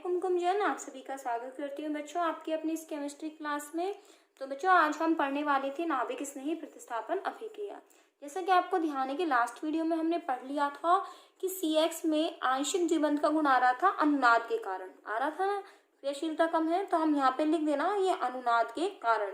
कुमकुम जैन आप सभी का स्वागत करती हूँ बच्चों आपकी अपनी इस केमिस्ट्री क्लास में। तो बच्चों आज हम पढ़ने वाले थे नाभिक स्नेही प्रतिस्थापन अभिक्रिया। जैसा कि आपको ध्यान है कि लास्ट वीडियो में हमने पढ़ लिया था कि CX में आंशिक द्विबंध का गुण आ रहा था अनुनाद के कारण, आ रहा था ना, क्रियाशीलता कम है तो हम यहाँ पे लिख देना ये अनुनाद के कारण।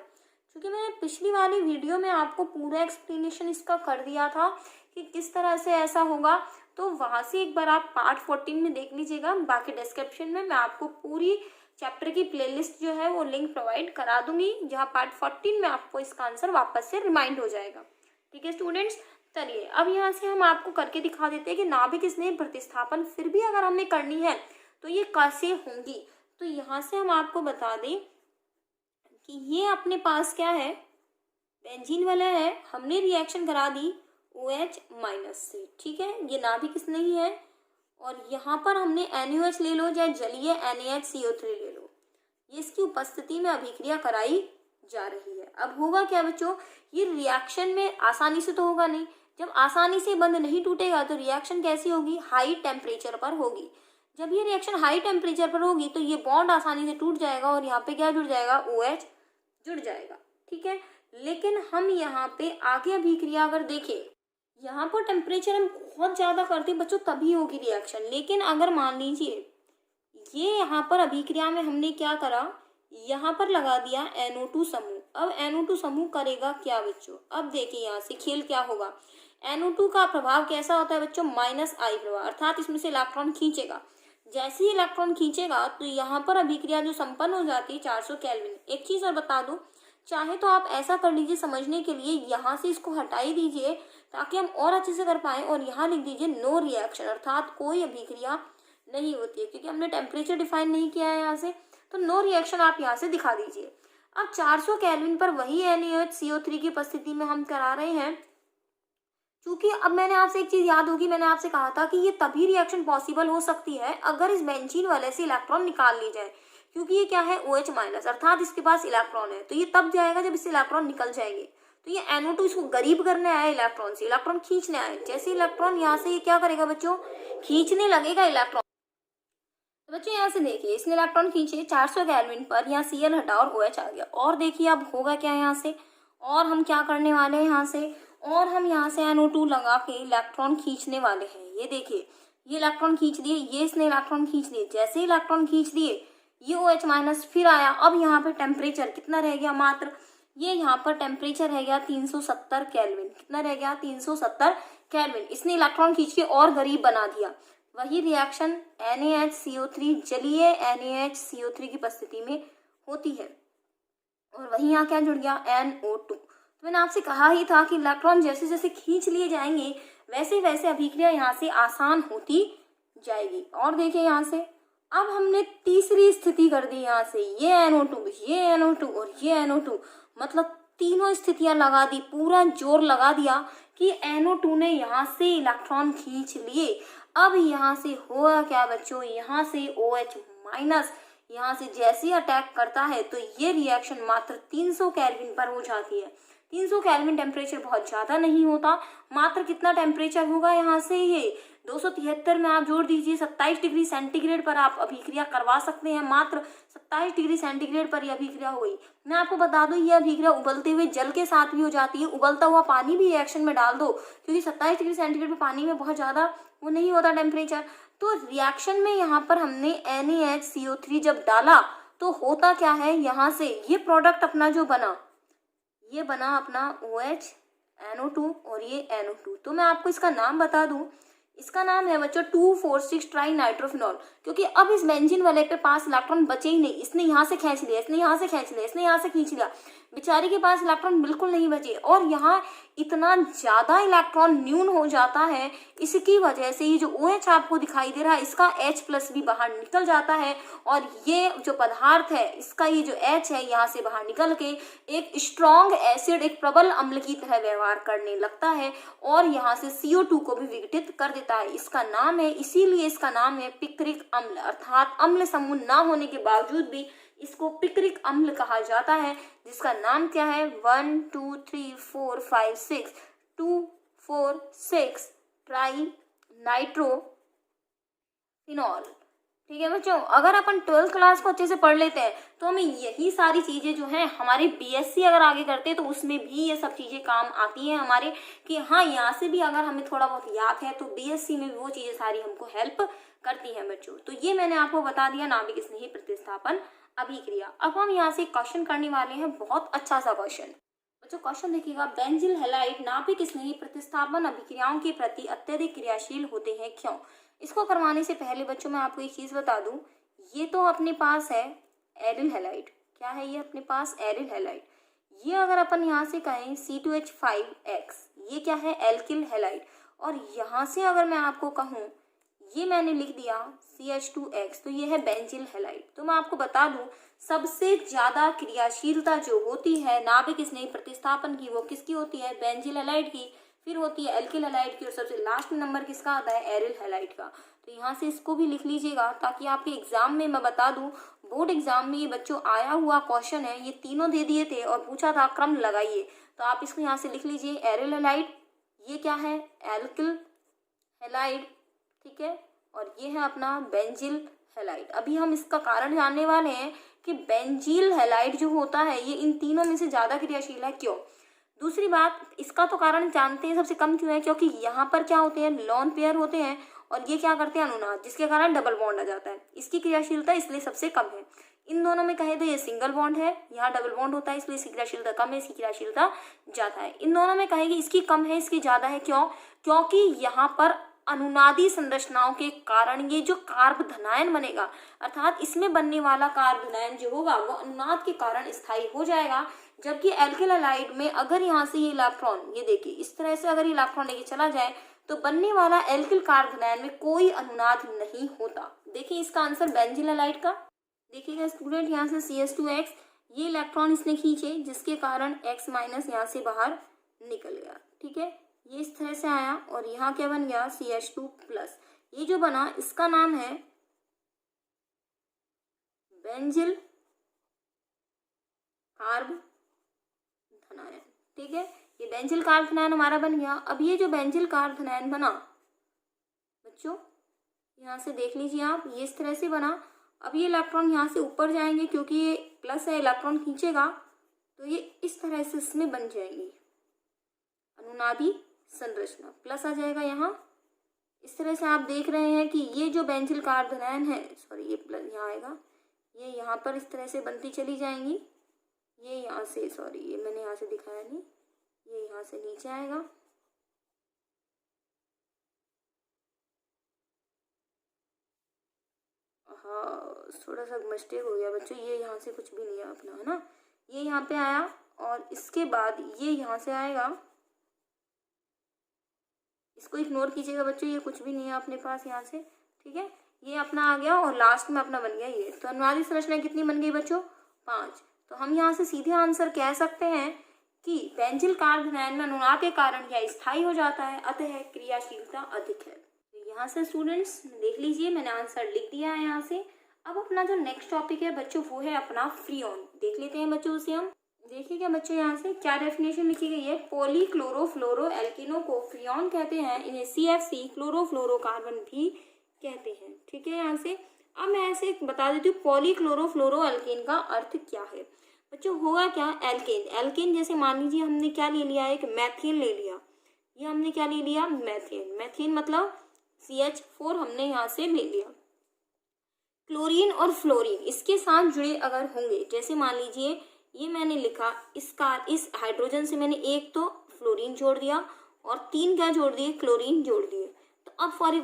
क्योंकि मैंने पिछली वाली वीडियो में आपको पूरा एक्सप्लेनेशन इसका कर दिया था कि किस तरह से ऐसा होगा, तो वहां से एक बार आप पार्ट 14 में देख लीजिएगा। बाकी डिस्क्रिप्शन में मैं आपको पूरी चैप्टर की प्लेलिस्ट जो है वो लिंक प्रोवाइड करा दूंगी, जहां पार्ट 14 में आपको इसका आंसर वापस से रिमाइंड हो जाएगा। ठीक है स्टूडेंट्स, चलिए अब यहाँ से हम आपको करके दिखा देते हैं कि नाभिक स्नेह प्रतिस्थापन फिर भी अगर हमें करनी है तो ये कैसे होंगी। तो यहाँ से हम आपको बता दें कि ये अपने पास क्या है, बेंजीन वाला है, हमने रिएक्शन करा दी OH माइनस से। ठीक है, ये नाभिक स्नेही है और यहाँ पर हमने NaOH ले लो चाहे जलीय NaHCO3 ले लो, ये इसकी उपस्थिति में अभिक्रिया कराई जा रही है। अब होगा क्या बच्चों, ये रिएक्शन में आसानी से तो होगा नहीं। जब आसानी से बंध नहीं टूटेगा तो रिएक्शन कैसी होगी, हाई टेम्परेचर पर होगी। जब ये रिएक्शन हाई टेम्परेचर पर होगी तो ये बॉन्ड आसानी से टूट जाएगा और यहाँ पे क्या जुड़ जाएगा, OH जुड़ जाएगा। ठीक है, लेकिन हम यहाँ पे आगे अभिक्रिया अगर देखें, यहाँ पर टेम्परेचर हम बहुत ज्यादा करते बच्चों तभी होगी रिएक्शन। लेकिन अगर मान लीजिए ये यहाँ पर अभिक्रिया में हमने क्या करा, यहाँ पर लगा दिया NO2 समूह। अब NO2 समूह करेगा क्या बच्चों, अब देखिए यहाँ से खेल क्या होगा। NO2 का प्रभाव कैसा होता है बच्चों, -I प्रभाव, अर्थात इसमें से इलेक्ट्रॉन खींचेगा। जैसे ही इलेक्ट्रॉन खींचेगा तो यहाँ पर अभिक्रिया जो संपन्न हो जाती है 400 केल्विन। एक चीज और बता दूं, चाहे तो आप ऐसा कर लीजिए समझने के लिए, यहाँ से इसको हटा ही दीजिए ताकि हम और अच्छे से कर पाए, और यहाँ लिख दीजिए नो रिएक्शन, अर्थात कोई अभिक्रिया नहीं होती है, क्योंकि हमने टेम्परेचर डिफाइन नहीं किया है यहाँ से, तो नो रिएक्शन आप यहाँ से दिखा दीजिए। अब 400 केल्विन पर वही NaOH की उपस्थिति में हम करा रहे हैं। क्योंकि अब मैंने आपसे एक चीज याद होगी, मैंने आपसे कहा था कि ये तभी रिएक्शन पॉसिबल हो सकती है अगर इस बेंजीन वाले से इलेक्ट्रॉन निकाल ली जाए, क्योंकि ये क्या है OH माइनस, अर्थात इसके पास इलेक्ट्रॉन है। तो ये तब जाएगा जब इससे इलेक्ट्रॉन निकल जाएंगे। तो ये NO2 इसको गरीब करने आया इलेक्ट्रॉन से, इलेक्ट्रॉन खींचने आया। जैसे इलेक्ट्रॉन यहाँ से ये क्या करेगा बच्चों, खींचने लगेगा इलेक्ट्रॉन। तो बच्चों यहाँ से देखिए, इसने इलेक्ट्रॉन खींचे 400 केल्विन पर, यहाँ Cl हटा और OH आ गया। और देखिए अब होगा क्या यहाँ से, और हम क्या करने वाले हैं यहाँ से, और हम यहाँ से NO2 लगा के इलेक्ट्रॉन खींचने वाले हैं। ये देखिए, ये इलेक्ट्रॉन खींच दिए, ये इसने इलेक्ट्रॉन खींच दिए। जैसे इलेक्ट्रॉन खींच दिए ये OH माइनस फिर आया। अब यहाँ पे टेम्परेचर कितना रह गया, मात्र ये यहाँ पर टेम्परेचर रह गया 370 केल्विन। कितना रह गया, 370 केल्विन। इसने इलेक्ट्रॉन खींच के और गरीब बना दिया। वही रिएक्शन NaHCO3 जलीय NaHCO3 की उपस्थिति में होती है, और वही यहाँ क्या जुड़ गया, NO2। तो मैंने आपसे कहा ही था कि इलेक्ट्रॉन जैसे जैसे खींच लिए जाएंगे वैसे वैसे अभिक्रिया यहाँ से आसान होती जाएगी। और देखिए यहाँ से अब हमने तीसरी स्थिति कर दी, यहाँ से ये NO2, ये NO2 और ये NO2, मतलब तीनों स्थितियां लगा दी, पूरा जोर लगा दिया कि NO2 ने यहाँ से इलेक्ट्रॉन खींच लिए। अब यहाँ से होगा क्या बच्चों, यहाँ से OH माइनस यहाँ से जैसे अटैक करता है तो ये रिएक्शन मात्र 300 केल्विन पर हो जाती है। 300 केल्विन टेम्परेचर बहुत ज्यादा नहीं होता, मात्र कितना टेम्परेचर होगा यहाँ से, ये 273 में आप जोड़ दीजिए 27 डिग्री सेंटीग्रेड पर आप अभिक्रिया करवा सकते हैं। मात्र 27 डिग्री सेंटीग्रेड पर यह अभिक्रिया हुई। मैं आपको बता दूं ये अभिक्रिया उबलते हुए जल के साथ भी हो जाती है। उबलता हुआ पानी भी रिएक्शन में डाल दो, क्योंकि 27 डिग्री सेंटीग्रेड पर पानी में बहुत ज्यादा वो नहीं होता टेम्परेचर। तो रिएक्शन में यहाँ पर हमने NaHCO3 जब डाला तो होता क्या है, यहाँ से ये प्रोडक्ट अपना जो बना, ये बना अपना OH NO2 और ये NO2। तो मैं आपको इसका नाम बता दूं, इसका नाम है बच्चों 2,4,6 ट्राई नाइट्रोफिनॉल। क्योंकि अब इस बेंजीन वाले पे पास इलेक्ट्रॉन बचे ही नहीं, इसने यहाँ से खींच लिया, इसने यहाँ से खींच लिया, इसने यहाँ से खींच लिया, बेचारे के पास इलेक्ट्रॉन बिल्कुल नहीं बचे। और यहाँ इतना ज्यादा इलेक्ट्रॉन न्यून हो जाता है, इसकी वजह से ये जो OH आपको दिखाई दे रहा है इसका H+ भी बाहर निकल जाता है, और ये जो पदार्थ है इसका ये जो H है यहाँ से बाहर निकल के एक स्ट्रॉन्ग एसिड, एक प्रबल अम्ल की तरह व्यवहार करने लगता है, और यहाँ से CO2 को भी विघटित कर देता है। इसका नाम है, इसीलिए इसका नाम है पिक्रिक अम्ल, अर्थात अम्ल समूह ना होने के बावजूद भी इसको पिक्रिक अम्ल कहा जाता है, जिसका नाम क्या है 1 2 3 4 5 6 2 4 6 ट्राई नाइट्रोफिनॉल। ठीक है बच्चों, अगर अपन 12th क्लास को अच्छे से पढ़ लेते हैं तो हमें यही सारी चीज़ें जो हैं हमारे बीएससी अगर आगे करते हैं तो उसमें भी ये सब चीज़ें काम आती हैं हमारे, कि हाँ यहाँ से भी अगर हमें थोड़ा बहुत याद है तो बीएससी में भी वो चीज़ें सारी हमको हेल्प करती हैं बच्चों। तो ये मैंने आपको बता दिया नाभिक स्नेही प्रतिस्थापन अभिक्रिया। अब हम यहाँ से क्वेश्चन करने वाले हैं, बहुत अच्छा सा क्वेश्चन। बच्चों क्वेश्चन देखिएगा, बेंजील हैलाइड नाभिक स्नेही प्रतिस्थापन अभिक्रियाओं के प्रति अत्यधिक क्रियाशील होते हैं, क्यों? इसको करवाने से पहले बच्चों मैं आपको एक चीज़ बता दूं, ये तो अपने पास है एरिल हैलाइड। क्या है ये अपने पास? Aryl halide. ये अगर अपन यहाँ से कहें C2H5X, ये क्या है? Alkyl halide. और यहाँ से अगर मैं आपको कहूँ, ये मैंने लिख दिया CH2X, तो ये है बेंजील हैलाइड। तो मैं आपको बता दूं, सबसे ज्यादा क्रियाशीलता जो होती है नाभिक स्नेही प्रतिस्थापन की वो किसकी होती है? बेंजील हैलाइड की, फिर होती है एल्किल हैलाइड की, और सबसे लास्ट नंबर किसका आता है? एरिल हैलाइड का। तो यहाँ से इसको भी लिख लीजिएगा ताकि आपके एग्जाम में, मैं बता दूं बोर्ड एग्जाम में ये बच्चों आया हुआ क्वेश्चन है, ये तीनों दे दिए थे और पूछा था क्रम लगाइए, तो आप इसको यहाँ से लिख लीजिए एरिल हैलाइड, ये क्या है? एल्किल हैलाइड, ठीक है, और ये है अपना बेंजील हैलाइड। अभी हम इसका कारण जानने वाले हैं कि बेंजील हैलाइड जो होता है ये इन तीनों में से ज्यादा क्रियाशील है, क्यों? दूसरी बात, इसका तो कारण जानते हैं सबसे कम क्यों है, क्योंकि यहाँ पर क्या होते हैं? लोन पेयर होते हैं, और ये क्या करते हैं? अनुनाद, जिसके कारण डबल बॉन्ड आ जाता है। इसकी क्रियाशीलता इसलिए सबसे कम है। इन दोनों में कहे तो ये सिंगल बॉन्ड है, यहाँ डबल बॉन्ड होता है, इसलिए इसकी क्रियाशीलता कम है, इसकी क्रियाशीलता ज्यादा है। इन दोनों में कहेगी इसकी कम है, इसकी ज्यादा है, क्यों? क्योंकि यहाँ पर अनुनादी संरचनाओं के कारण ये जो कार्ब धनायन बनेगा, अर्थात इसमें बनने वाला कार्ब धनायन जो होगा वो अनुनाद के कारण स्थायी हो जाएगा। जबकि एल्किल हैलाइड में अगर यहाँ से ये इलेक्ट्रॉन, ये देखिए इस तरह से अगर इलेक्ट्रॉन लेके चला जाए तो बनने वाला एल्किल कार्ब धनायन में कोई अनुनाद नहीं होता। देखिए इसका आंसर बेंजील हैलाइड का। देखिएगा स्टूडेंट, यहाँ से CH2X, ये इलेक्ट्रॉन इसने खींचे जिसके कारण X माइनस यहाँ से बाहर निकल गया, ठीक है, ये इस तरह से आया, और यहाँ क्या बन गया? CH2 plus. ये जो बना इसका नाम है बेंजील कार्ब धनायन, ठीक है, ये बेंजील कार्ब धनायन हमारा बन गया। अब ये जो बेंजील कार्ब धनायन बना बच्चों, यहाँ से देख लीजिए आप, ये इस तरह से बना। अब ये इलेक्ट्रॉन यहाँ से ऊपर जाएंगे क्योंकि ये प्लस है, इलेक्ट्रॉन खींचेगा तो ये इस तरह से इसमें बन जाएंगी अनुनादी संरचना, प्लस आ जाएगा यहाँ। इस तरह से आप देख रहे हैं कि ये जो बेंजील कार्ब धनायन है, सॉरी ये प्लस यहाँ आएगा, ये यहाँ पर इस तरह से बनती चली जाएंगी। ये यहाँ से, सॉरी ये मैंने यहाँ से दिखाया नहीं, ये यहाँ से नीचे आएगा, हाँ थोड़ा सा मिस्टेक हो गया बच्चों, ये यहाँ से कुछ भी नहीं है अपना, है ना, ये यहाँ पे आया, और इसके बाद ये यहाँ से आएगा, इसको इग्नोर कीजिएगा बच्चों, ये कुछ भी नहीं है अपने पास यहाँ से, ठीक है, ये अपना आ गया, और लास्ट में अपना बन गया ये। तो अनुनादी संरचना कितनी बन गई बच्चों? 5। तो हम यहाँ से सीधे आंसर कह सकते हैं कि बेंजील कार्ब धनायन में अनुनाद के कारण यह स्थायी हो जाता है, अतः क्रियाशीलता अधिक है। तो यहाँ से स्टूडेंट्स देख लीजिए मैंने आंसर लिख दिया है यहाँ से। अब अपना जो नेक्स्ट टॉपिक है बच्चों वो है अपना फ्रीऑन, देख लेते हैं बच्चों उसे हम। देखिए क्या बच्चों यहाँ से क्या डेफिनेशन लिखी गई है, पॉलीक्लोरोफ्लोरो एल्किनो को फ्रीऑन कहते हैं, इन्हें CFC क्लोरोफ्लोरोकार्बन भी कहते हैं, ठीक है। यहाँ से अब मैं ऐसे बता देती हूँ पॉलीक्लोरोफ्लोरो एल्केन का अर्थ क्या है बच्चों। होगा क्या, एल्केन, एल्केन जैसे मान लीजिए हमने क्या ले लिया, एक मैथेन ले लिया, ये हमने क्या ले लिया, मैथेन, मैथेन मतलब CH4 हमने यहाँ से ले लिया। क्लोरीन और फ्लोरीन इसके साथ जुड़े अगर होंगे, जैसे मान लीजिए ये मैंने लिखा, इस हाइड्रोजन से मैंने एक तो फ्लोरीन जोड़ दिया और 3 क्या जोड़ दिए, क्लोरीन जोड़ दिए। तो अब फॉर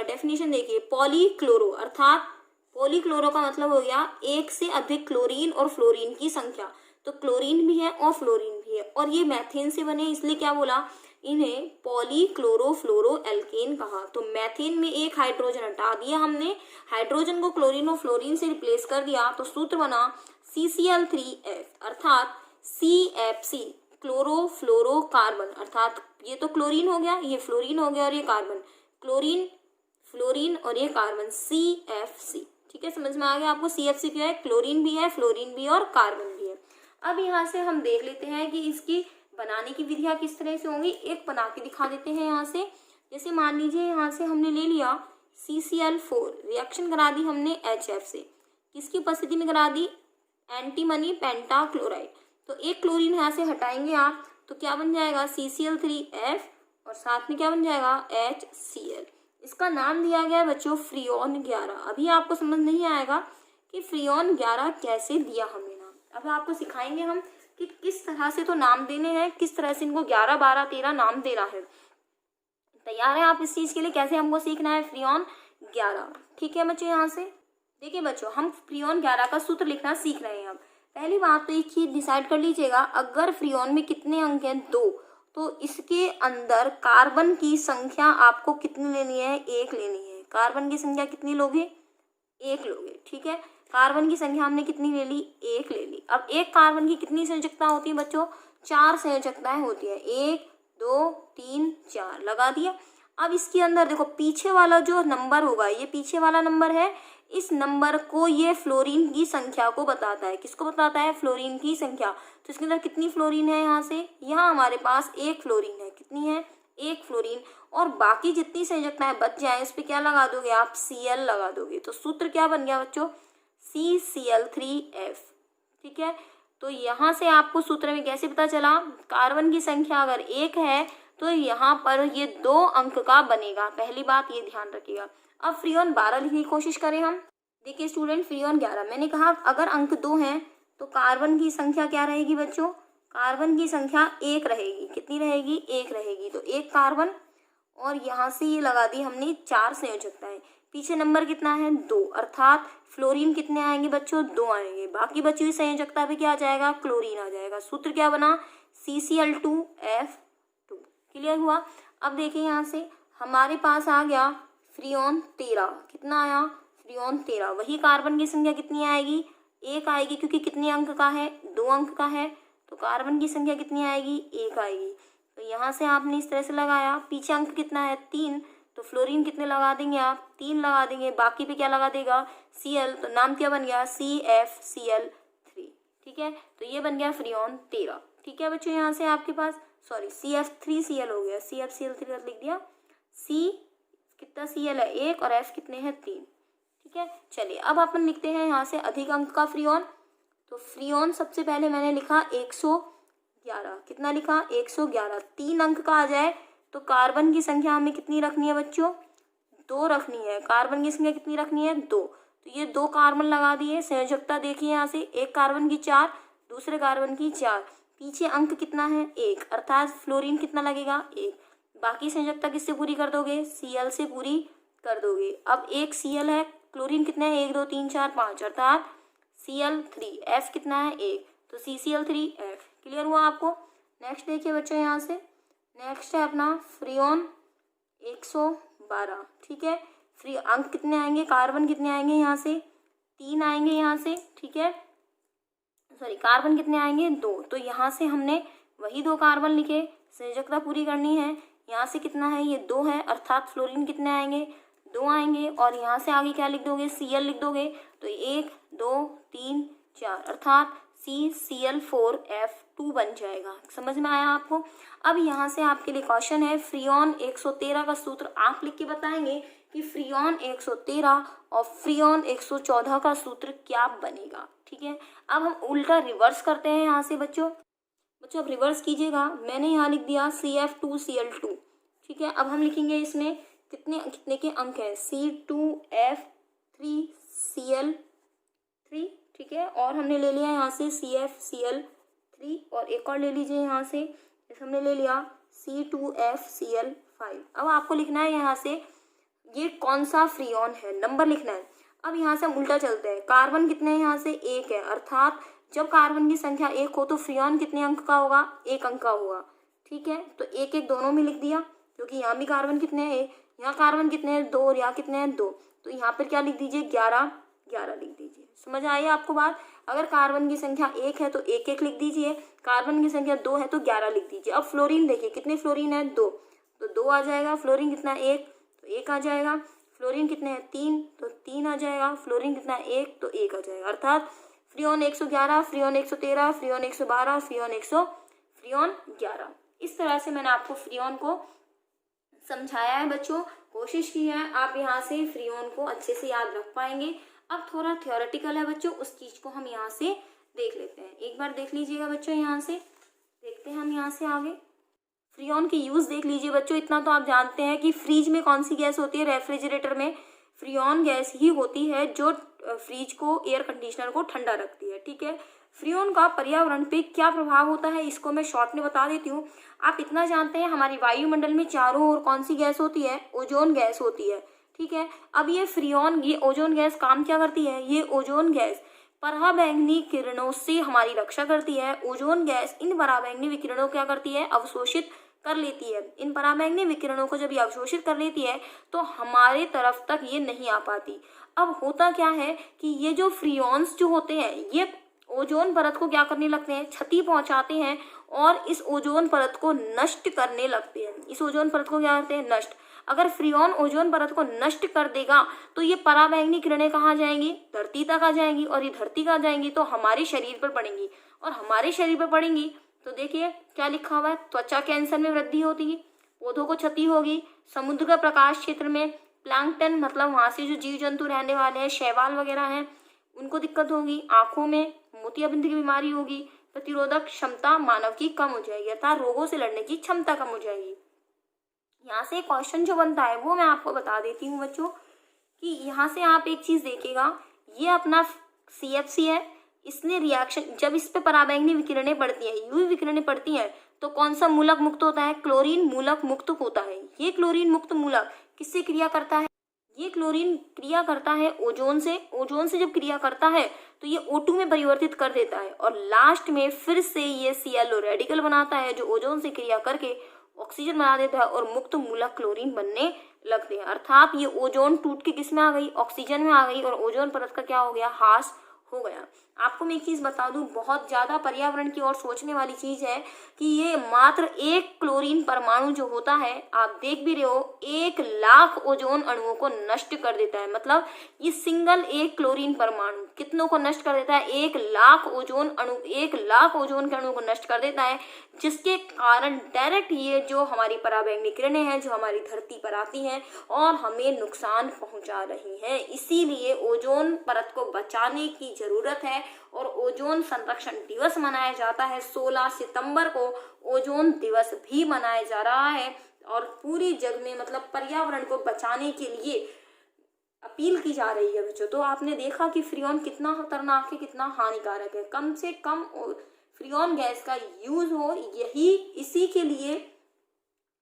डेफिनेशन देखिए, पॉलीक्लोरो अर्थात पॉलीक्लोरो का मतलब हो गया एक से अधिक क्लोरीन और फ्लोरीन की संख्या, तो क्लोरीन भी है और फ्लोरीन भी है, और ये मैथेन से बने इसलिए क्या बोला, इन्हें पॉलीक्लोरोफ्लोरो एल्केन कहा। तो मैथेन में एक हाइड्रोजन हटा दिया हमने, हाइड्रोजन को क्लोरीन और फ्लोरीन से रिप्लेस कर दिया, तो सूत्र बना CCl3F अर्थात CFC क्लोरोफ्लोरोकार्बन, अर्थात ये तो क्लोरीन हो गया, ये फ्लोरीन हो गया और ये कार्बन, क्लोरीन फ्लोरीन और ये कार्बन, CFC, ठीक है, समझ में आ गया आपको। CFC क्या है, क्लोरीन भी है, फ्लोरीन भी और कार्बन भी है। अब यहाँ से हम देख लेते हैं कि इसकी बनाने की विधियां किस तरह से होंगी, एक बना के दिखा देते हैं यहाँ से। जैसे मान लीजिए यहाँ से हमने ले लिया CCl4 रिएक्शन करा दी हमने HF से, किसकी उपस्थिति में करा दी, एंटीमनी पेंटाक्लोराइड। तो एक क्लोरीन यहाँ से हटाएंगे आप तो क्या बन जाएगा CCl3F और साथ में क्या बन जाएगा HCl। इसका नाम दिया गया है बच्चों फ्रियोन 11। अभी आपको समझ नहीं आएगा कि फ्रियोन 11 कैसे दिया हमने नाम, अब आपको सिखाएंगे हम कि किस तरह से तो नाम देने हैं, किस तरह से इनको 11, 12, 13 नाम देना है। तैयार है आप इस चीज के लिए, कैसे हमको सीखना है फ्रियोन 11। ठीक है बच्चों, यहाँ से देखिए बच्चों हम फ्रियोन 11 का सूत्र लिखना सीख रहे हैं। अब पहली बात तो एक चीज डिसाइड कर लीजिएगा, अगर फ्रियोन में कितने अंक हैं 2, तो इसके अंदर कार्बन की संख्या आपको कितनी लेनी है, 1 लेनी है। कार्बन की संख्या कितनी लोगे, 1 लोगे। ठीक है, कार्बन की संख्या हमने कितनी ले ली, 1 ले ली। अब एक कार्बन की कितनी संयोजकता होती है बच्चों, 4 संयोजकताएं होती है, 1 2 3 4 लगा दिया। अब इसके अंदर देखो पीछे वाला जो नंबर होगा, ये पीछे वाला नंबर है, इस नंबर को ये फ्लोरीन की संख्या को बताता है। किसको बताता है, फ्लोरीन की संख्या। तो इसके अंदर कितनी फ्लोरीन है, यहाँ से यहाँ हमारे पास 1 फ्लोरीन है। कितनी है, 1 फ्लोरीन। और बाकी जितनी संयोजकताएं बच जाए उस पर क्या लगा दोगे आप, Cl लगा दोगे। तो सूत्र क्या बन गया बच्चों, CCl3F। ठीक है, तो यहाँ से आपको सूत्र में कैसे पता चला, कार्बन की संख्या अगर 1 है तो यहाँ पर ये 2 अंक का बनेगा। पहली बात ये ध्यान रखिएगा। अब फ्रियोन 12 लिखने की कोशिश करें हम। देखिए स्टूडेंट, फ्रियोन 11 मैंने कहा अगर अंक 2 हैं तो कार्बन की संख्या क्या रहेगी बच्चों, कार्बन की संख्या 1 रहेगी। कितनी रहेगी, 1 रहेगी। तो 1 कार्बन और यहाँ से ये लगा दी हमने 4 संयोजकताएं। पीछे नंबर कितना है, 2, अर्थात फ्लोरीन कितने आएंगे बच्चों, 2 आएंगे। बाकी बची हुई संयोजकता पे क्या आ जाएगा, क्लोरीन आ जाएगा। सूत्र क्या बना, CCl2F2। क्लियर हुआ। अब देखिए यहाँ से हमारे पास आ गया फ्रियोन 13। कितना आया, फ्रियोन 13। वही कार्बन की संख्या कितनी आएगी, 1 आएगी, क्योंकि कितने अंक का है, 2 अंक का है। तो कार्बन की संख्या कितनी आएगी, 1 आएगी। तो यहाँ से आपने इस तरह से लगाया, पीछे अंक कितना है, 3, तो फ्लोरीन कितने लगा देंगे आप, 3 लगा देंगे। बाकी पे क्या लगा देगा, Cl। तो नाम क्या बन गया, CFCl3। ठीक है, तो ये बन गया फ्रियोन 13। ठीक है बच्चों, यहाँ से आपके पास सॉरी CF3Cl हो गया, CFCl3 लिख दिया। C कितना Cl है, 1 और F कितने हैं, 3। ठीक है, चलिए अब अपन लिखते हैं यहाँ से अधिक अंक का फ्रियोन। तो फ्रियोन सबसे पहले मैंने लिखा 111। कितना लिखा, 111। 3 अंक का आ जाए तो कार्बन की संख्या हमें कितनी रखनी है बच्चों, 2 रखनी है। कार्बन की संख्या कितनी रखनी है, 2। तो ये 2 कार्बन लगा दिए। संयोजकता देखिए यहाँ से, एक कार्बन की 4, दूसरे कार्बन की 4। पीछे अंक कितना है, 1, अर्थात फ्लोरीन कितना लगेगा, 1। बाकी संयोजकता किससे पूरी कर दोगे, Cl से पूरी कर दोगे। अब एक Cl है, क्लोरीन कितने हैं, 1 2 3 4 5, अर्थात Cl3। F कितना है, 1, तो CCl3F। क्लियर हुआ आपको। नेक्स्ट देखिए बच्चों, यहाँ से नेक्स्ट है अपना फ्रियोन 112। ठीक है, फ्री अंक कितने आएंगे, कार्बन कितने आएंगे, यहाँ से 3 आएंगे, यहाँ से। ठीक है, सॉरी कार्बन कितने आएंगे, 2। तो यहाँ से हमने वही 2 कार्बन लिखे, संयोजकता पूरी करनी है। यहाँ से कितना है, ये 2 है, अर्थात फ्लोरीन कितने आएंगे, 2 आएंगे। और यहाँ से आगे क्या लिख दोगे, Cl लिख दोगे। तो 1 2 3 4, अर्थात CCl4F2 बन जाएगा। समझ में आया आपको। अब यहाँ से आपके लिए क्वेश्चन है, फ्रियोन 113 का सूत्र आप लिख के बताएंगे कि फ्रियोन 113 और फ्रियोन 114 का सूत्र क्या बनेगा। ठीक है, अब हम उल्टा रिवर्स करते हैं यहाँ से बच्चों। अब रिवर्स कीजिएगा, मैंने यहाँ लिख दिया CF2Cl2। ठीक है, अब हम लिखेंगे इसमें कितने कितने के अंक हैं, C2F3Cl3। ठीक है, और हमने ले लिया यहाँ से CFCl3 और एक और ले लीजिए यहाँ से, हमने ले लिया C2FCl5। अब आपको लिखना है यहाँ से ये कौन सा फ्रियोन है, नंबर लिखना है। अब यहाँ से हम उल्टा चलते हैं, कार्बन कितने हैं, यहाँ से 1 है, अर्थात जब कार्बन की संख्या 1 हो तो फ्रियोन कितने अंक का होगा, 1 अंक का होगा। ठीक है, तो 1 1 दोनों में लिख दिया, क्योंकि यहाँ भी कार्बन कितने हैं, यहाँ कार्बन कितने हैं, 2, और यहाँ कितने हैं, 2। तो यहाँ पर क्या लिख दीजिए, 11 11 लिख दीजिए। समझ आई आपको बात। अगर कार्बन की संख्या 1 है तो 1 1 लिख दीजिए, कार्बन की संख्या 2 है तो 11 लिख दीजिए। अब फ्लोरीन देखिए कितने फ्लोरीन है, 2, तो 2 आ जाएगा। फ्लोरीन कितना, 1, तो 1 आ जाएगा। फ्लोरीन कितने हैं, 3, तो 3 आ जाएगा। फ्लोरीन कितना, 1, तो 1 आ जाएगा। अर्थात फ्रियोन 111, फ्रियोन 113, फ्रियोन 112, फ्रियोन 11। इस तरह से मैंने आपको फ्रियोन को समझाया है बच्चों। कोशिश की है। आप यहाँ से फ्रीऑन को अच्छे से याद रख पाएंगे। अब थोड़ा थ्योरेटिकल है बच्चों, उस चीज को हम यहाँ से देख लेते हैं। एक बार देख लीजिएगा बच्चों, यहाँ से देखते हैं हम यहाँ से आगे। फ्रीऑन की यूज देख लीजिए बच्चों। इतना तो आप जानते हैं कि फ्रिज में कौन सी गैस होती है, रेफ्रिजरेटर में फ्रीऑन गैस ही होती है जो फ्रिज को, एयर कंडीशनर को ठंडा रखती है। ठीक है, फ्रीऑन का पर्यावरण पे क्या प्रभाव होता है इसको मैं शॉर्ट में बता देती हूँ। आप इतना जानते हैं हमारी वायुमंडल में चारों ओर कौन सी गैस होती है, ओजोन गैस होती है। ठीक है, अब ये फ्रीऑन, ये ओजोन गैस काम क्या करती है, ये ओजोन गैस पराबैंगनी किरणों से हमारी रक्षा करती है। ओजोन गैस इन पराबैंगनी विकिरणों क्या करती है, अवशोषित कर लेती है। इन पराबैंगनी विकिरणों को जब ये अवशोषित कर लेती है तो हमारे तरफ तक ये नहीं आ पाती। अब होता क्या है कि ये जो फ्रीऑन्स जो होते हैं ये ओजोन परत को क्या करने लगते हैं, क्षति पहुंचाते हैं और इस ओजोन परत को नष्ट करने लगते हैं। इस ओजोन परत को क्या करते हैं, नष्ट। अगर फ्रीऑन ओजोन परत को नष्ट कर देगा तो ये पराबैंगनी किरणें कहाँ जाएंगी, धरती तक आ जाएंगी, और ये धरती का जाएंगी तो हमारे शरीर पर पड़ेंगी, और हमारे शरीर पर पड़ेंगी तो देखिए क्या लिखा हुआ है, त्वचा कैंसर में वृद्धि होती है, पौधों को क्षति होगी, समुद्र का प्रकाश क्षेत्र में प्लैंकटन मतलब वहां से जो जीव जंतु रहने वाले हैं, शैवाल वगैरह हैं, उनको दिक्कत होगी, आंखों में मोतियाबिंद की बीमारी होगी, प्रतिरोधक क्षमता मानव की कम हो जाएगी, अर्थात रोगों से लड़ने की क्षमता कम हो जाएगी। यहाँ से क्वेश्चन जो बनता है वो मैं आपको बता देती हूँ बच्चों कि यहाँ से आप एक चीज देखिएगा, ये अपना CFC है, इसने रिएक्शन, जब इस पे पराबैंगनी विकिरणें पड़ती हैं, यूवी विकिरणें पड़ती हैं तो कौन सा मूलक मुक्त होता है, क्लोरीन मूलक मुक्त होता है। ये क्लोरीन मुक्त मूलक किससे क्रिया करता है, ये क्लोरीन क्रिया करता है ओजोन से। ओजोन से जब क्रिया करता है तो ये O2 में परिवर्तित कर देता है और लास्ट में फिर से ये ClO रेडिकल बनाता है जो ओजोन से क्रिया करके ऑक्सीजन बना देता है और मुक्त मूलक क्लोरीन बनने लगते हैं। अर्थात ये ओजोन टूट के किस में आ गई, ऑक्सीजन में आ गई, और ओजोन परत का क्या हो गया, ह्रास हो गया। आपको मैं एक चीज बता दूं, बहुत ज्यादा पर्यावरण की ओर सोचने वाली चीज है कि ये मात्र एक क्लोरीन परमाणु जो होता है, आप देख भी रहे हो, 1,00,000 ओजोन अणुओं को नष्ट कर देता है। मतलब ये सिंगल एक क्लोरीन परमाणु कितनों को नष्ट कर देता है, 1,00,000 ओजोन अणु, 1,00,000 ओजोन के अणु को नष्ट कर देता है, जिसके कारण डायरेक्ट ये जो हमारी पराबैंगनी किरणें हैं जो हमारी धरती पर आती हैं और हमें नुकसान पहुंचा रही हैं। इसीलिए ओजोन परत को बचाने की जरूरत है और ओजोन संरक्षण दिवस मनाया जाता है। 16 सितंबर को ओजोन दिवस भी मनाया जा रहा है और पूरी जग में मतलब पर्यावरण को बचाने के लिए अपील की जा रही है बच्चों। तो आपने देखा कि फ्रीऑन कितना खतरनाक है, कितना हानिकारक है। कम से कम फ्रीऑन गैस का यूज हो, यही इसी के लिए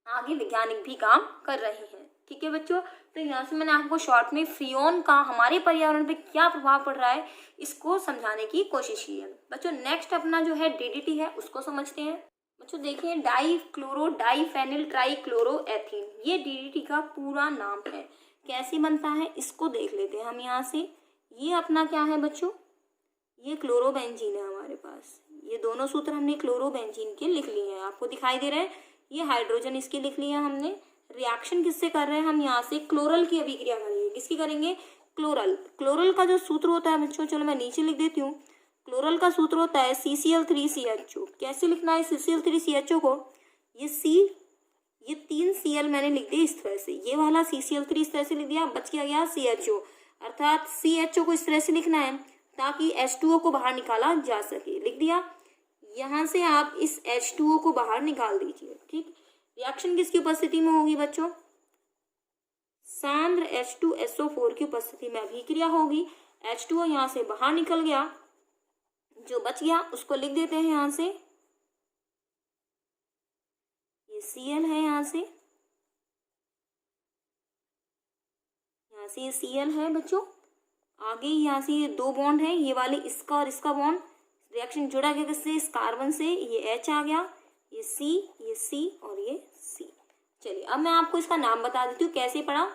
आगे वैज्ञानिक भी काम कर रहे हैं। ठीक है बच्चों, तो यहाँ से मैंने आपको शॉर्ट में फ्रीऑन का हमारे पर्यावरण पे क्या प्रभाव पड़ रहा है इसको समझाने की कोशिश की है। बच्चों नेक्स्ट अपना जो है DDT है उसको समझते हैं। बच्चों देखिए, डाइक्लोरो डाइफेनिल ट्राइक्लोरोएथीन, ये DDT का पूरा नाम है। कैसे बनता है इसको देख लेते हैं हम यहाँ से। ये अपना क्या है बच्चों, ये क्लोरोबेंजीन है हमारे पास। ये दोनों सूत्र हमने क्लोरोबेंजीन के लिख लिए हैं, आपको दिखाई दे रहे हैं। ये हाइड्रोजन इसके लिख लिया हमने। रिएक्शन किससे कर रहे हैं हम, यहाँ से क्लोरल की अभिक्रिया करेंगे। किसकी करेंगे, क्लोरल। क्लोरल का जो सूत्र होता है बच्चों, चलो मैं नीचे लिख देती हूँ। क्लोरल का सूत्र होता है CCl3CHO। कैसे लिखना है CCl3CHO को, ये C, ये 3 Cl मैंने लिख दिया इस तरह से, ये वाला CCl3 इस तरह से लिख दिया, बच गया CHO, अर्थात CHO को इस तरह से लिखना है ताकि H2O को बाहर निकाला जा सके। लिख दिया। यहाँ से आप इस H2O को बाहर निकाल दीजिए। ठीक, रिएक्शन किसकी उपस्थिति में होगी बच्चों, सांद्र H2SO4 की उपस्थिति में अभिक्रिया होगी। H2O यहाँ से बाहर निकल गया, जो बच गया उसको लिख देते हैं यहाँ से, ये Cl है, यहाँ से ये Cl है बच्चों। आगे यहाँ से ये 2 बॉन्ड है, ये वाले इसका और इसका बॉन्ड, रिएक्शन जुड़ा गया किससे, इस कार्बन से, ये H आ गया, ये C और ये C। चलिए अब मैं आपको इसका नाम बता देती हूँ कैसे पढ़ा।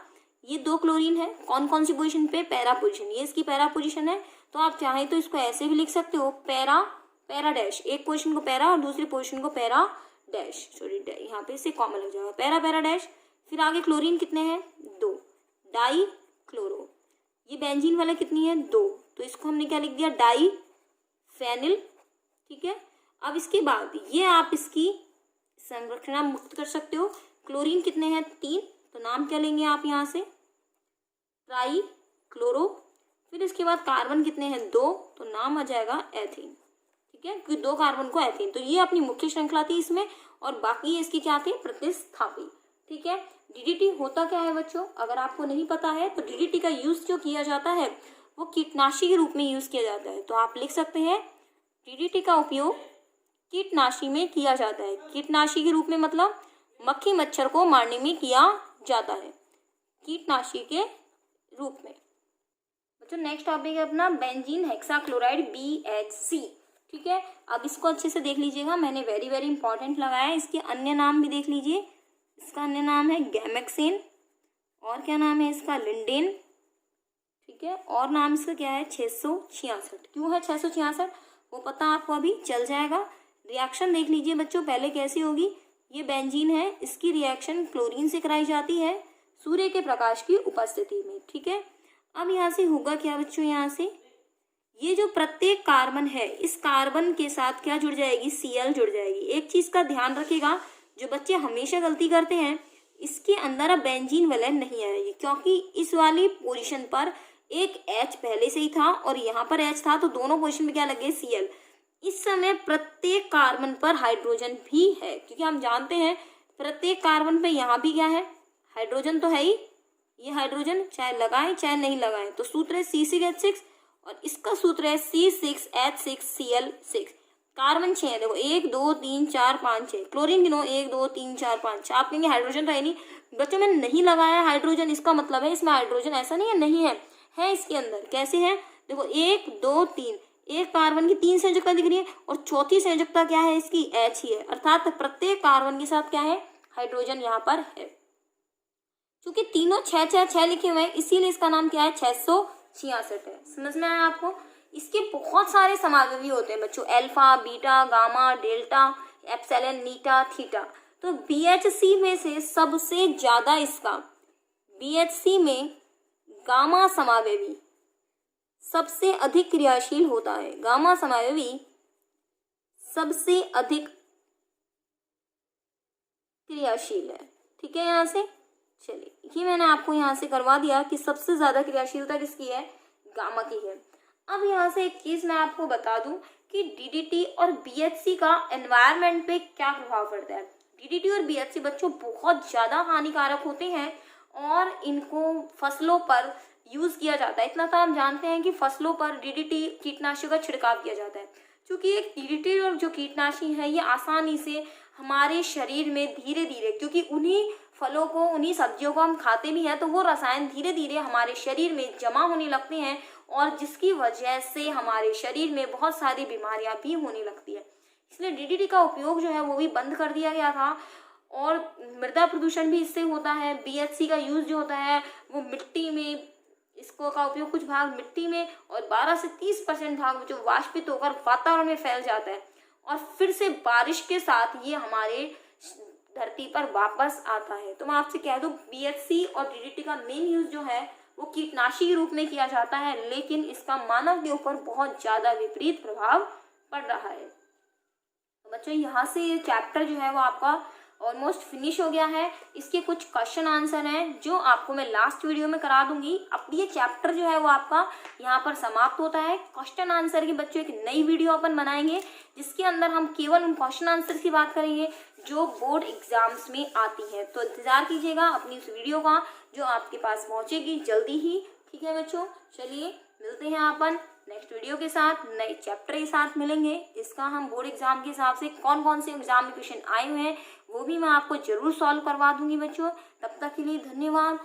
ये 2 क्लोरीन है, कौन कौन सी पोजीशन पे, पैरा पोजीशन, ये इसकी पैरा पोजीशन है। तो आप चाहें तो इसको ऐसे भी लिख सकते हो, पैरा डैश, एक पोजीशन को पैरा और दूसरी पोजीशन को पैरा डैश, सॉरी यहाँ पे इसे कॉमन लग जाएगा, पैरा डैश। फिर आगे क्लोरीन कितने हैं, 2, डाई क्लोरो। ये बेंजीन वाला कितनी है, 2, तो इसको हमने क्या लिख दिया, डाई फेनिल। ठीक है, अब इसके बाद ये आप इसकी संरचना मुक्त कर सकते हो। क्लोरीन कितने हैं, 3, तो नाम क्या लेंगे आप यहाँ से, ट्राई क्लोरो, फिर इसके बाद कार्बन कितने हैं 2, तो नाम आ जाएगा एथेन। ठीक है, क्योंकि 2 कार्बन को एथेन, तो ये अपनी मुख्य श्रृंखला थी इसमें, और बाकी इसकी क्या थी, प्रतिस्थापी। ठीक है, डीडीटी होता क्या है बच्चों, अगर आपको नहीं पता है तो डीडीटी का यूज जो किया जाता है वो कीटनाशी के रूप में यूज किया जाता है। तो आप लिख सकते हैं डीडीटी का उपयोग कीटनाशी में किया जाता है। कीटनाशी के रूप में मतलब मक्खी मच्छर को मारने में किया जाता है, कीटनाशी के रूप में। बच्चों नेक्स्ट टॉपिक है अपना बेंजीन हेक्साक्लोराइड BHC। ठीक है, अब इसको अच्छे से देख लीजिएगा, मैंने वेरी वेरी इंपॉर्टेंट लगाया है। इसके अन्य नाम भी देख लीजिए, इसका अन्य नाम है गैमेक्सेन, और क्या नाम है इसका, लिंडेन। ठीक है, और नाम इसका क्या है 666। क्यों है 666 वो पता आपको अभी चल जाएगा। रिएक्शन देख लीजिए बच्चों पहले कैसी होगी, ये बेंजीन है, इसकी रिएक्शन क्लोरीन से कराई जाती है सूर्य के प्रकाश की उपस्थिति में। ठीक है, अब यहाँ से होगा क्या बच्चों, यहाँ से ये जो प्रत्येक कार्बन है इस कार्बन के साथ क्या जुड़ जाएगी, Cl जुड़ जाएगी। एक चीज का ध्यान रखिएगा, जो बच्चे हमेशा गलती करते हैं, इसके अंदर अब बेंजीन वैलेन नहीं आएगी, क्योंकि इस वाली पोजीशन पर एक H पहले से ही था और यहाँ पर H था, तो दोनों पोजीशन में क्या लगे Cl। इस समय प्रत्येक कार्बन पर हाइड्रोजन भी है, क्योंकि हम जानते हैं प्रत्येक कार्बन पे यहाँ भी क्या है, हाइड्रोजन तो है ही। ये हाइड्रोजन चाहे लगाएं चाहे नहीं लगाएं, तो सूत्र है C6H6 और इसका सूत्र है C6H6Cl6। कार्बन 6 है, देखो 1 2 3 4 5 6, क्लोरीन गिनो 1 2 3 4 5। आप कहेंगे हाइड्रोजन तो है नहीं, बच्चों मैंने नहीं लगाया हाइड्रोजन, इसका मतलब है इसमें हाइड्रोजन ऐसा नहीं है नहीं है इसके अंदर। कैसे है, देखो 1 2 3, एक कार्बन की 3 संयोजकता दिख रही है और चौथी संयोजकता क्या है इसकी, H ही है, अर्थात प्रत्येक कार्बन के साथ क्या है, हाइड्रोजन यहाँ पर है। क्योंकि तीनों 6 लिखे हुए हैं इसीलिए इसका नाम क्या है 666 है। समझ में आया आपको। इसके बहुत सारे समावेशी होते हैं बच्चों, alpha beta gamma delta epsilon eta theta. तो BHC में से सबसे ज्यादा इसका, BHC में गामा समावेशी सबसे अधिक क्रियाशील होता है, गामा समावेशी सबसे अधिक क्रियाशील है। ठीक है, यहाँ से चलिए ये मैंने आपको यहाँ से करवा दिया कि सबसे ज्यादा क्रियाशीलता किसकी है, गामा की है। अब यहाँ से एक चीज मैं आपको बता दूं कि DDT और BHC का एनवायरनमेंट पे क्या प्रभाव पड़ता है। DDT और BHC बच्चों बहुत ज्यादा हानिकारक होते हैं और इनको फसलों पर यूज किया जाता है। इतना तो हम जानते हैं कि फसलों पर DDT कीटनाशक का छिड़काव किया जाता है, क्योंकि एक DDT और जो कीटनाशी है ये आसानी से हमारे शरीर में धीरे धीरे, क्योंकि उन्हीं फलों को उन्हीं सब्जियों को हम खाते भी हैं, तो वो रसायन धीरे धीरे हमारे शरीर में जमा होने लगते हैं और जिसकी वजह से हमारे शरीर में बहुत सारी बीमारियां भी होने लगती है। इसलिए DDT का उपयोग जो है वो भी बंद कर दिया गया था और मृदा प्रदूषण भी इससे होता है। BHC का यूज जो होता है वो मिट्टी में, इसको का उपयोग कुछ भाग मिट्टी में और 12 से 30% भाग जो वाष्पित होकर वातावरण में फैल जाता है और फिर से बारिश के साथ ये हमारे धरती पर वापस आता है। तो मैं आपसे कह दूं BHC और DDT का मेन यूज जो है वो कीटनाशी के रूप में किया जाता है, लेकिन इसका मानव के ऊपर बहुत ज्यादा विपरीत प्रभाव पड़ रहा है। तो बच्चों यहाँ से ये चैप्टर जो है वो आपका ऑलमोस्ट फिनिश हो गया है। इसके कुछ क्वेश्चन आंसर हैं जो आपको मैं लास्ट वीडियो में करा दूंगी। अब ये चैप्टर जो है वो आपका यहाँ पर समाप्त होता है। क्वेश्चन आंसर की बच्चों एक नई वीडियो अपन बनाएंगे जिसके अंदर हम केवल उन क्वेश्चन आंसर की बात करेंगे जो बोर्ड एग्जाम्स में आती है। तो इंतजार कीजिएगा अपनी इस वीडियो का जो आपके पास पहुंचेगी जल्दी ही। ठीक है बच्चों, चलिए मिलते हैं अपन नेक्स्ट वीडियो के साथ, नए चैप्टर के साथ मिलेंगे। इसका हम बोर्ड एग्जाम के हिसाब से कौन कौन से एग्जाम में क्वेश्चन आए हुए हैं वो भी मैं आपको जरूर सॉल्व करवा दूंगी बच्चों। तब तक के लिए धन्यवाद।